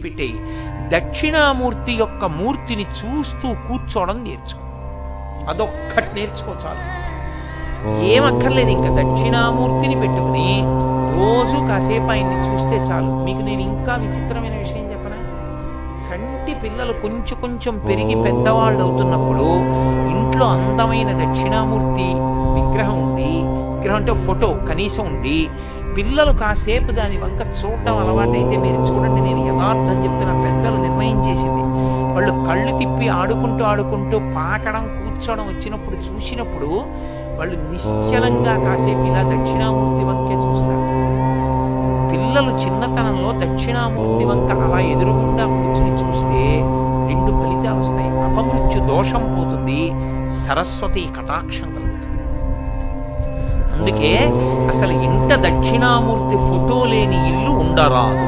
పెట్టేయి. దక్షిణామూర్తి యొక్క మూర్తిని చూస్తూ కూర్చోవడం నేర్చుకో. అదొక్కటి నేర్చుకో చాలు. ఏమక్కర్లేదు. ఇంకా దక్షిణామూర్తిని పెట్టుకుని రోజు కాసేపు ఆయన్ని చూస్తే చాలు. మీకు నేను ఇంకా విచిత్రమైన విషయం చెప్పనా? సంటి పిల్లలు కొంచెం కొంచెం పెరిగి పెద్దవాళ్ళు అవుతున్నప్పుడు ఇంట్లో అందమైన దక్షిణామూర్తి విగ్రహం ఉండి, విగ్రహం అంటే ఫోటో కనీసం ఉండి, పిల్లలు కాసేపు దాని వంక చూడటం అలవాటైతే మీరు చూడండి, నేను యథార్థం చెప్తున్న, పెద్దలు నిర్ణయం చేసింది. వాళ్ళు కళ్ళు తిప్పి ఆడుకుంటూ ఆడుకుంటూ పాకడం కూర్చోవడం వచ్చినప్పుడు చూసినప్పుడు వాళ్ళు నిశ్చలంగా కాసేపు ఇలా దక్షిణామూర్తి వంకే చూస్తారు. పిల్లలు చిన్నతనంలో దక్షిణామూర్తి వంక అలా ఎదురుగుండా కూర్చుని చూస్తే రెండు ఫలితాలు వస్తాయి. అపమృత్యు దోషం పోతుంది, సరస్వతి కటాక్షం కలుగుతుంది. అందుకే అసలు ఇంట దక్షిణామూర్తి ఫోటో లేని ఇల్లు ఉండరాదు.